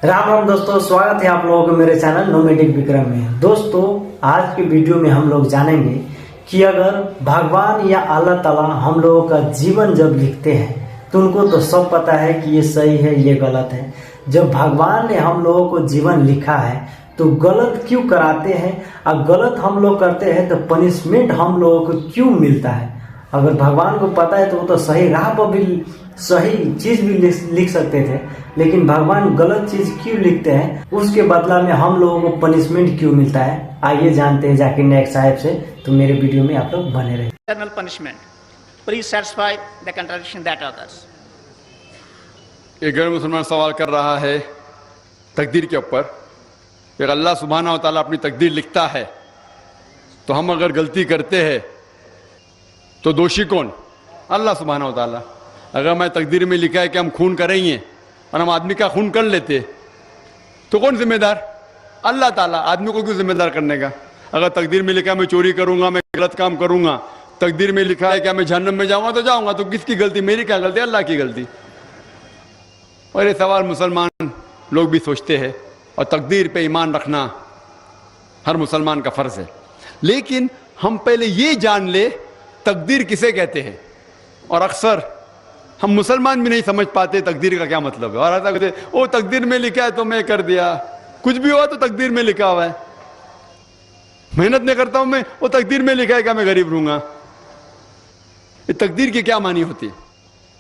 राम राम दोस्तों, स्वागत है आप लोगों को मेरे चैनल नोमेडिक विक्रम में। दोस्तों, आज की वीडियो में हम लोग जानेंगे कि अगर भगवान या अल्लाह ताला हम लोगों का जीवन जब लिखते हैं तो उनको तो सब पता है कि ये सही है, ये गलत है। जब भगवान ने हम लोगों को जीवन लिखा है तो गलत क्यों कराते हैं, और गलत हम लोग करते हैं तो पनिशमेंट हम लोगों को क्यों मिलता है। अगर भगवान को पता है तो वो तो सही राह पर भी सही चीज भी लिख सकते थे, लेकिन भगवान गलत चीज क्यों लिखते हैं, उसके बदला में हम लोगों को पनिशमेंट क्यों मिलता है। आइए जानते हैं जाकिर नायक साहब से। तो मेरे वीडियो में आप लोग बने रहे। Eternal punishment. Please satisfy the contradiction that others. एक गैर मुसलमान सवाल कर रहा है तकदीर के ऊपर। एक अल्लाह सुब्हाना व तआला अपनी तकदीर लिखता है, तो हम अगर गलती करते हैं तो दोषी कौन? अल्लाह सुब्हाना व तआला। अगर मैं तकदीर में लिखा है कि हम खून करेंगे और हम आदमी का खून कर लेते तो कौन जिम्मेदार? अल्लाह ताला। आदमी को क्यों जिम्मेदार करने का? अगर तकदीर में लिखा है मैं चोरी करूंगा, मैं गलत काम करूंगा, तकदीर में लिखा है कि मैं जहन्नम में जाऊंगा तो जाऊंगा, तो किसकी गलती? मेरी क्या गलती? अल्लाह की गलती। और ये सवाल मुसलमान लोग भी सोचते हैं, और तकदीर पे ईमान रखना हर मुसलमान का फर्ज है। लेकिन हम पहले ये जान ले तकदीर किसे कहते हैं। और अक्सर हम मुसलमान भी नहीं समझ पाते तकदीर का क्या मतलब है। और ऐसा कहते ओ तकदीर में लिखा है तो मैं कर दिया, कुछ भी हुआ तो तकदीर में लिखा हुआ है। मेहनत नहीं करता हूं मैं, वो तकदीर में लिखा है क्या मैं गरीब रहूंगा। ये तकदीर की क्या मानी होती है?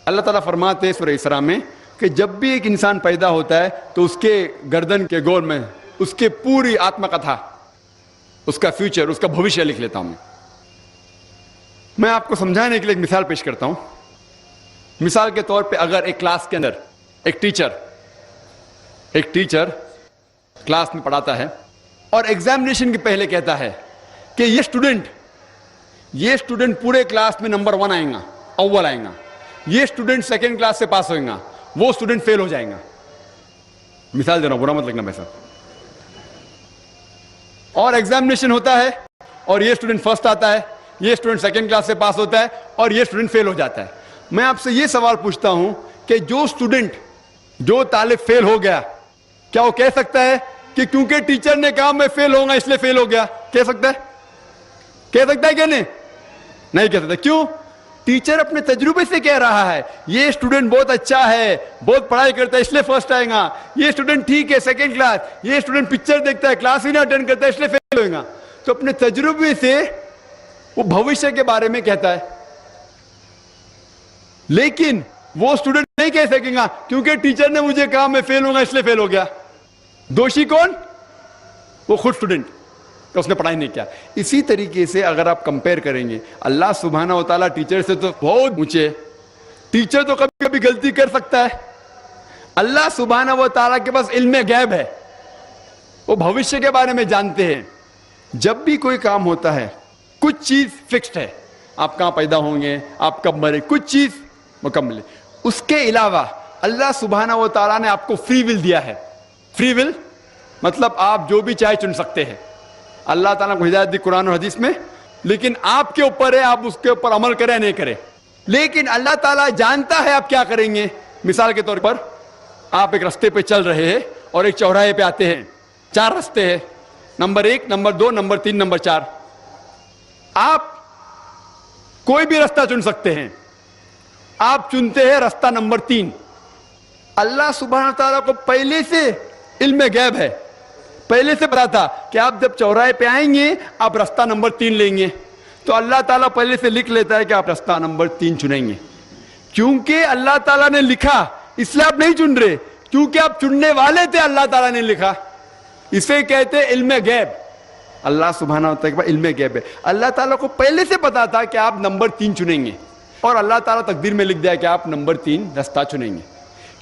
अल्लाह ताला फरमाते हैं सूरह इसरा में कि जब भी एक इंसान पैदा होता है तो उसके गर्दन के गोल में उसके पूरी आत्मकथा, उसका फ्यूचर, उसका भविष्य लिख लेता हूं मैं आपको समझाने के लिए एक मिसाल पेश करता हूं। मिसाल के तौर पे अगर एक क्लास के अंदर एक टीचर क्लास में पढ़ाता है और एग्जामिनेशन के पहले कहता है कि ये स्टूडेंट पूरे क्लास में नंबर 1 आएगा, अव्वल आएगा, ये स्टूडेंट सेकंड क्लास से पास होएगा, वो स्टूडेंट फेल हो जाएगा। मिसाल दे रहा हूं, बुरा मत लगना वैसा। और एग्जामिनेशन होता है और ये स्टूडेंट फर्स्ट आता है, ये स्टूडेंट सेकंड क्लास से पास होता है और ये स्टूडेंट फेल हो जाता है। मैं आपसे ये सवाल पूछता हूं कि जो तालिब फेल हो गया, क्या वो कह सकता है कि क्योंकि टीचर ने कहा मैं फेल होऊंगा इसलिए फेल हो गया? कह सकता है क्या? नहीं कह सकता। क्यों? टीचर अपने तजुर्बे से कह रहा है ये स्टूडेंट बहुत अच्छा है, बहुत पढ़ाई करता है इसलिए फर्स्ट आएगा, ये स्टूडेंट ठीक है सेकंड क्लास, ये स्टूडेंट पिक्चर देखता है, क्लास ही नहीं अटेंड करता है इसलिए फेल होगा। तो अपने तजुर्बे से वो भविष्य के बारे में कहता है। लेकिन वो स्टूडेंट नहीं कह सकेगा क्योंकि टीचर ने मुझे कहा मैं फेल होऊंगा इसलिए फेल हो गया। दोषी कौन? वो खुद स्टूडेंट, तो उसने पढ़ाई नहीं किया। इसी तरीके से अगर आप कंपेयर करेंगे, अल्लाह सुब्हाना व तआला टीचर से तो बहुत ऊंचे। टीचर तो कभी कभी गलती कर सकता है। अल्लाह सुब्हाना व तआला के पास इल्म गैब है, वो भविष्य के बारे में जानते हैं। जब भी कोई काम होता है कुछ चीज फिक्स्ड है, आप कहां पैदा होंगे, आप कब मरे, कुछ चीज मुकम्मल है। उसके अलावा अल्लाह सुब्हाना व तआला ने आपको फ्री विल दिया है। फ्री विल मतलब आप जो भी चाहे चुन सकते हैं। अल्लाह ताला को हिदायत दी कुरान और हदीस में, लेकिन आपके ऊपर है आप उसके ऊपर अमल करें नहीं करें। लेकिन अल्लाह ताला जानता है आप क्या करेंगे। मिसाल के तौर पर आप एक रास्ते पे चल रहे हैं और एक चौराहे पे आते हैं, 4 रास्ते हैं, नंबर 1, नंबर 2, नंबर 3, नंबर 4। आप कोई भी रास्ता चुन सकते हैं। आप चुनते हैं रास्ता नंबर 3। अल्लाह सुब्हाना ताला को पहले से इल्म गैब है, पहले से पता था कि आप जब चौराहे पे आएंगे आप रास्ता नंबर 3 लेंगे, तो अल्लाह ताला पहले से लिख लेता है कि आप रास्ता नंबर 3 चुनेंगे। क्योंकि अल्लाह ताला ने लिखा इसलिए आप नहीं चुन रहे, क्योंकि आप चुनने वाले थे, अल्लाह ताला ने लिखा। इसे कहते हैं इल्म गैब। अल्लाह सुब्हाना व तआला के पास इल्म गैब है। अल्लाह ताला को पहले से पता था कि आप नंबर 3 चुनेंगे, और अल्लाह ताला तकदीर में लिख दिया कि आप नंबर 3 रास्ता चुनेंगे।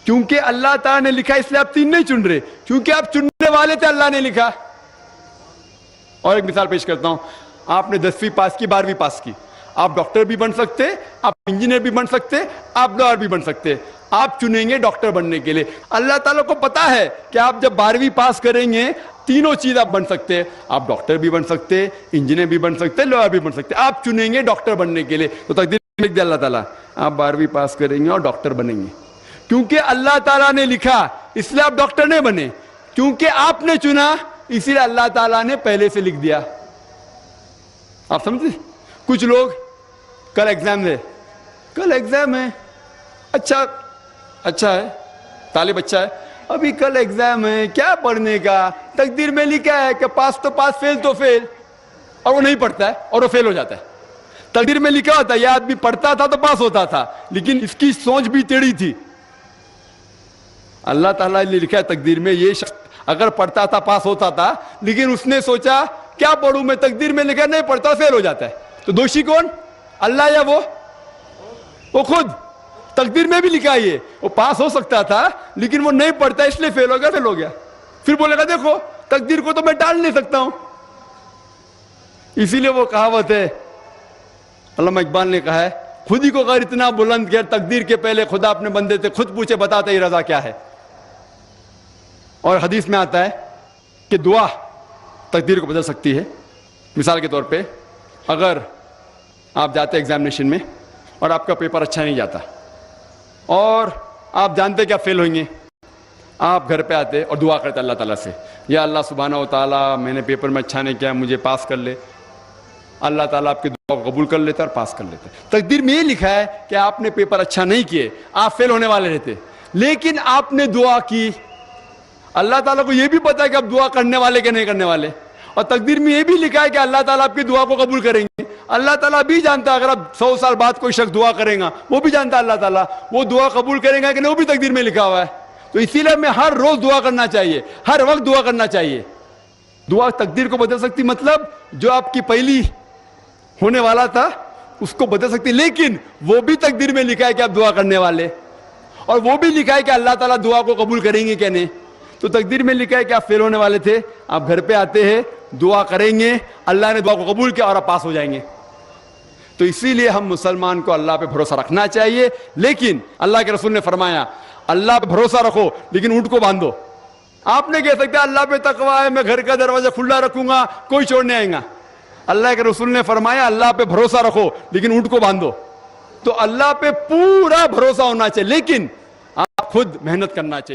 क्योंकि अल्लाह ताला ने लिखा इसलिए आप 3 नहीं चुन रहे, क्योंकि आप चुनने वाले थे, अल्लाह ने लिखा। और एक मिसाल पेश करता हूं। आपने 10वीं पास की, 12वीं पास की, आप डॉक्टर भी बन सकते, आप इंजीनियर भी बन सकते, आप लॉयर भी बन सकते। आप चुनेंगे डॉक्टर बनने के लिए। अल्लाह ताला को पता है कि आप जब 12वीं पास करेंगे तीनों चीज आप बन सकते हैं, आप डॉक्टर भी बन सकते, इंजीनियर भी बन सकते, लॉयर भी बन सकते। आप चुनेंगे डॉक्टर बनने के लिए, तो तकदीर लिख दिया अल्लाह ताला आप 12वीं पास करेंगे और डॉक्टर बनेंगे। क्योंकि अल्लाह ताला ने लिखा اس لیے آپ ڈاکٹر نہیں بنے, کیونکہ آپ نے چنا, اسی لیے اللہ تعالیٰ نے پہلے سے لکھ دیا. آپ سمجھتے؟ کچھ لوگ کل ایگزام ہے, اچھا ہے, طالب اچھا ہے, ابھی کل ایگزام ہے, کیا پڑھنے کا, تقدیر میں لکھا ہے کہ پاس تو پاس, فیل تو فیل, اور وہ نہیں پڑھتا ہے اور وہ فیل ہو جاتا ہے. تقدیر میں لکھا ہوتا ہے یہ آدمی پڑھتا تھا تو پاس ہوتا تھا, لیکن اس کی سوچ بھی ٹیڑھی تھی. اللہ تعالیٰ نے لکھا ہے تقدیر میں, یہ شخص اگر پڑھتا تھا پاس ہوتا تھا, لیکن اس نے سوچا کیا پڑھوں میں, تقدیر میں لکھا نہیں پڑھتا فیل ہو جاتا ہے. تو دوشی کون, اللہ یا وہ خود؟ تقدیر میں بھی لکھا ہے وہ پاس ہو سکتا تھا, لیکن وہ نہیں پڑھتا اس لیے فیل ہو گیا. پھر بولے گا دیکھو تقدیر کو تو میں ٹال نہیں سکتا ہوں. اسی لیے وہ کہاوت ہے, علامہ اقبال نے کہا ہے, خود ہی کو غیر اتنا بلند کیا, تقدیر کے پہلے خدا اپنے بندے سے خود پوچھے بتاتے ہی رضا کیا ہے. اور حدیث میں آتا ہے کہ دعا تقدیر کو بدل سکتی ہے. مثال کے طور پہ اگر آپ جاتے ایگزامینیشن میں اور آپ کا پیپر اچھا نہیں جاتا اور آپ جانتے کہ آپ فیل ہوئیں گے, آپ گھر پہ آتے اور دعا کرتے اللہ تعالیٰ سے, یا اللہ سبحانہ و تعالیٰ میں نے پیپر میں اچھا نہیں کیا, مجھے پاس کر لے. اللہ تعالیٰ آپ کی دعا کو قبول کر لیتا اور پاس کر لیتا. تقدیر میں یہ لکھا ہے کہ آپ نے پیپر اچھا نہیں کیے, آپ فیل ہونے والے رہتے, لیکن آپ نے دعا کی. اللہ تعالیٰ کو یہ بھی پتا ہے کہ آپ دعا کرنے والے کہ نہیں کرنے والے, اور تقدیر میں یہ بھی لکھا ہے کہ اللہ تعالیٰ آپ کی دعا کو قبول کریں گے. اللہ تعالیٰ بھی جانتا ہے اگر آپ 100 سال بعد کوئی شخص دعا کرے گا, وہ بھی جانتا ہے اللہ تعالیٰ وہ دعا قبول کرے گا کہ نہیں, وہ بھی تقدیر میں لکھا ہوا ہے. تو اسی لیے ہمیں ہر روز دعا کرنا چاہیے, ہر وقت دعا کرنا چاہیے. دعا تقدیر کو بدل سکتی, مطلب جو آپ کی پہلی ہونے والا تھا اس کو بدل سکتی, لیکن وہ بھی تقدیر میں لکھا ہے کہ آپ دعا کرنے والے, اور وہ بھی لکھا ہے کہ اللہ تعالیٰ دعا کو قبول کریں گے کہ نہیں. تو تقدیر میں لکھا ہے کہ آپ فیل ہونے والے تھے, آپ گھر پہ آتے ہیں, دعا کریں گے, اللہ نے دعا کو قبول کیا اور آپ پاس ہو جائیں گے. تو اسی لیے ہم مسلمان کو اللہ پہ بھروسہ رکھنا چاہیے, لیکن اللہ کے رسول نے فرمایا اللہ پہ بھروسہ رکھو لیکن اونٹ کو باندھو. آپ نے کہہ سکتے اللہ پہ تقویٰ ہے, میں گھر کا دروازہ کھلا رکھوں گا, کوئی چور نہیں آئے گا. اللہ کے رسول نے فرمایا اللہ پہ بھروسہ رکھو لیکن اونٹ کو باندھو. تو اللہ پہ پورا بھروسہ ہونا چاہیے, لیکن آپ خود محنت کرنا چاہیے.